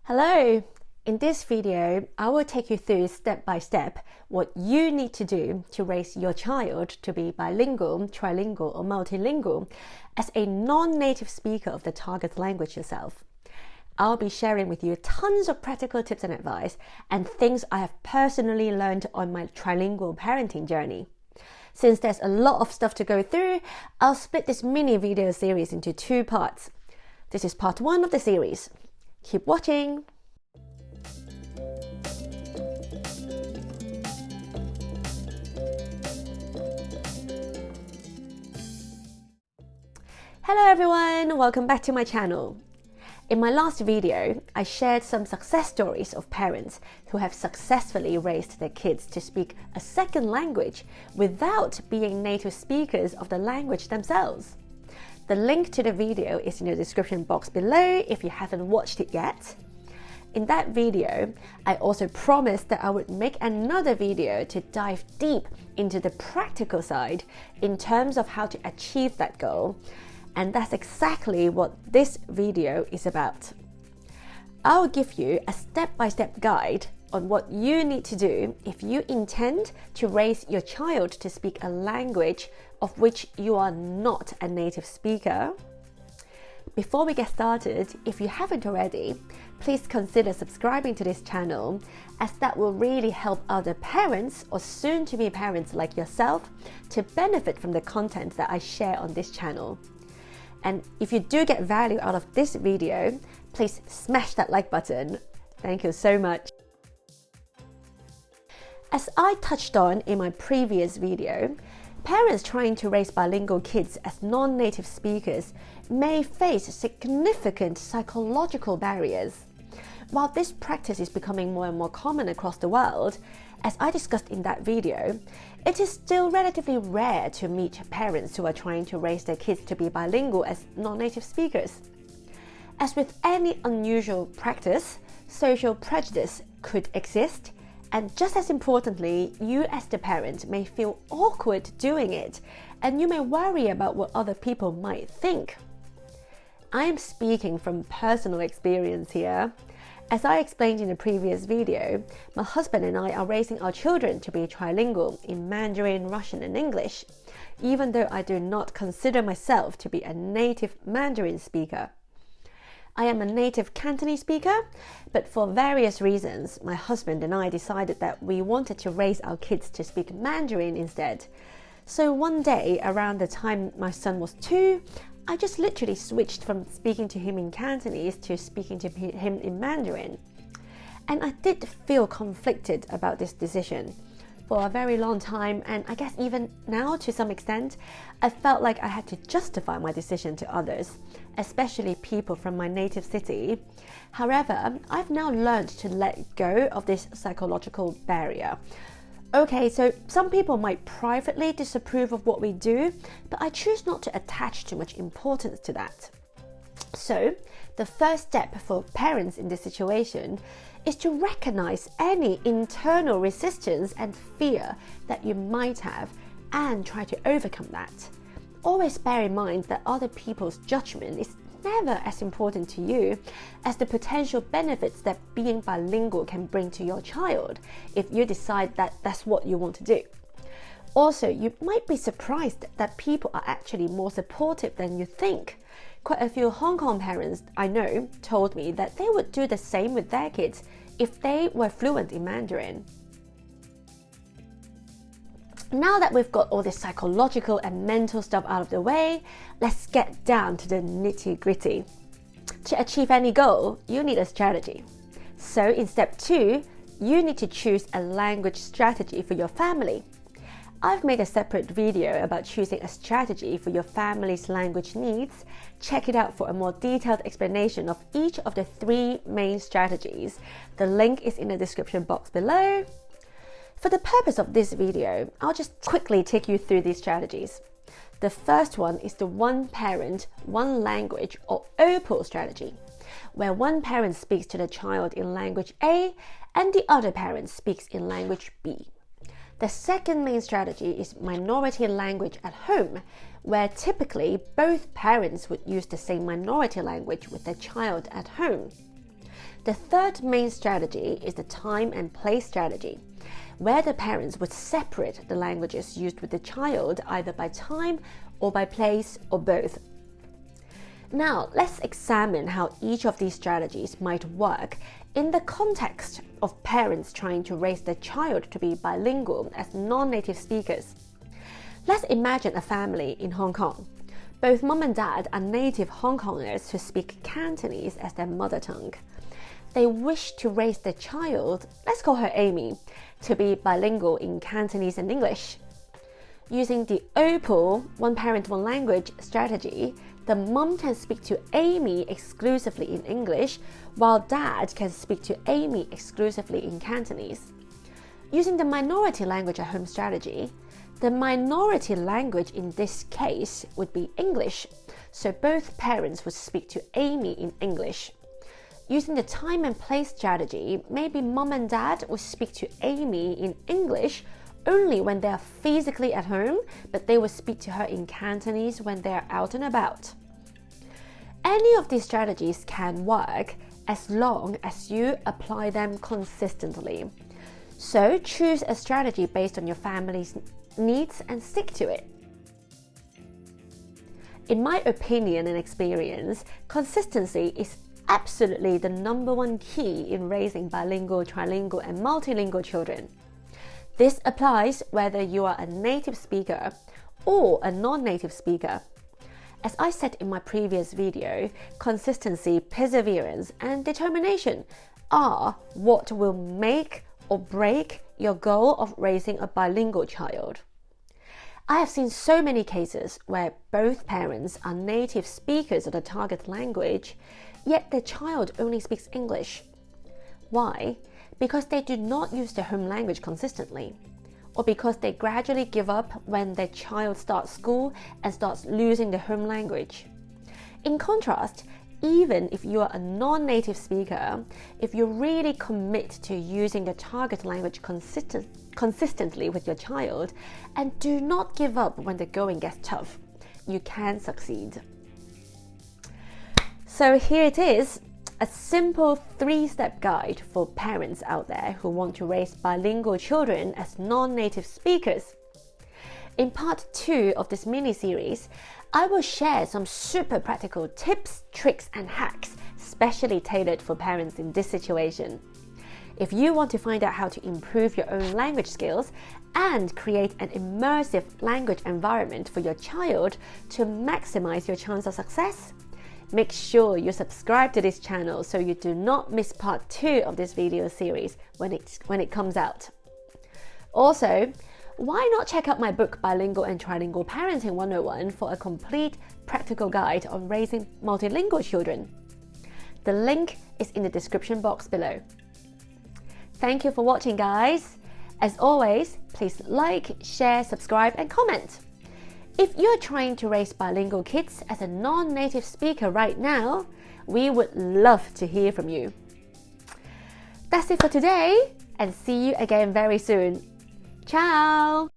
Hello! In this video, I will take you through step by step what you need to do to raise your child to be bilingual, trilingual or multilingual as a non-native speaker of the target language yourself. I'll be sharing with you tons of practical tips and advice and things I have personally learned on my trilingual parenting journey. Since there's a lot of stuff to go through, I'll split this mini video series into two parts. This is part 1 of the series. Keep watching! Hello everyone, welcome back to my channel. In my last video, I shared some success stories of parents who have successfully raised their kids to speak a second language without being native speakers of the language themselves. The link to the video is in the description box below if you haven't watched it yet. In that video, I also promised that I would make another video to dive deep into the practical side in terms of how to achieve that goal. And that's exactly what this video is about. I'll give you a step-by-step guide on what you need to do if you intend to raise your child to speak a language of which you are not a native speaker. Before we get started, if you haven't already, please consider subscribing to this channel, as that will really help other parents or soon-to-be parents like yourself to benefit from the content that I share on this channel. And if you do get value out of this video, please smash that like button. Thank you so much. As I touched on in my previous video, parents trying to raise bilingual kids as non-native speakers may face significant psychological barriers. While this practice is becoming more and more common across the world, as I discussed in that video, it is still relatively rare to meet parents who are trying to raise their kids to be bilingual as non-native speakers. As with any unusual practice, social prejudice could exist, and just as importantly, you as the parent may feel awkward doing it, and you may worry about what other people might think. I am speaking from personal experience here. As I explained in a previous video, my husband and I are raising our children to be trilingual in Mandarin, Russian and English, even though I do not consider myself to be a native Mandarin speaker. I am a native Cantonese speaker, but for various reasons, my husband and I decided that we wanted to raise our kids to speak Mandarin instead. So one day, around the time my son was 2, I just literally switched from speaking to him in Cantonese to speaking to him in Mandarin. And I did feel conflicted about this decision for a very long time, and I guess even now to some extent, I felt like I had to justify my decision to others, especially people from my native city. However, I've now learned to let go of this psychological barrier. Okay, so some people might privately disapprove of what we do, but I choose not to attach too much importance to that. So, the first step for parents in this situation is to recognize any internal resistance and fear that you might have and try to overcome that. Always bear in mind that other people's judgment is never as important to you as the potential benefits that being bilingual can bring to your child if you decide that that's what you want to do. Also, you might be surprised that people are actually more supportive than you think. Quite a few Hong Kong parents I know told me that they would do the same with their kids if they were fluent in Mandarin. Now that we've got all this psychological and mental stuff out of the way, let's get down to the nitty-gritty. To achieve any goal, you need a strategy. So in step 2, you need to choose a language strategy for your family. I've made a separate video about choosing a strategy for your family's language needs. Check it out for a more detailed explanation of each of the 3 main strategies. The link is in the description box below. For the purpose of this video, I'll just quickly take you through these strategies. The first one is the one parent, one language or OPAL strategy, where one parent speaks to the child in language A and the other parent speaks in language B. The second main strategy is minority language at home, where typically both parents would use the same minority language with their child at home. The third main strategy is the time and place strategy, where the parents would separate the languages used with the child either by time or by place or both. Now, let's examine how each of these strategies might work in the context of parents trying to raise their child to be bilingual as non-native speakers. Let's imagine a family in Hong Kong. Both mom and dad are native Hong Kongers who speak Cantonese as their mother tongue. They wish to raise their child, let's call her Amy, to be bilingual in Cantonese and English. Using the OPAL, one parent, one language strategy, the mom can speak to Amy exclusively in English, while dad can speak to Amy exclusively in Cantonese. Using the minority language at home strategy, the minority language in this case would be English, so both parents would speak to Amy in English. Using the time and place strategy, maybe mom and dad would speak to Amy in English only when they are physically at home, but they will speak to her in Cantonese when they are out and about. Any of these strategies can work as long as you apply them consistently. So choose a strategy based on your family's needs and stick to it. In my opinion and experience, consistency is absolutely the number one key in raising bilingual, trilingual, and multilingual children. This applies whether you are a native speaker or a non-native speaker. As I said in my previous video, consistency, perseverance, and determination are what will make or break your goal of raising a bilingual child. I have seen so many cases where both parents are native speakers of the target language, yet their child only speaks English. Why? Because they do not use their home language consistently, or because they gradually give up when their child starts school and starts losing their home language. In contrast, even if you are a non-native speaker, if you really commit to using the target language consistently with your child and do not give up when the going gets tough, you can succeed. So here it is, a simple 3-step guide for parents out there who want to raise bilingual children as non-native speakers. In part 2 of this mini-series, I will share some super practical tips, tricks, and hacks specially tailored for parents in this situation. If you want to find out how to improve your own language skills and create an immersive language environment for your child to maximize your chance of success, make sure you subscribe to this channel so you do not miss part 2 of this video series when it comes out. Also, why not check out my book Bilingual and Trilingual Parenting 101 for a complete practical guide on raising multilingual children? The link is in the description box below. Thank you for watching, guys. As always, please like, share, subscribe, and comment. If you're trying to raise bilingual kids as a non-native speaker right now, we would love to hear from you. That's it for today, and see you again very soon. Ciao!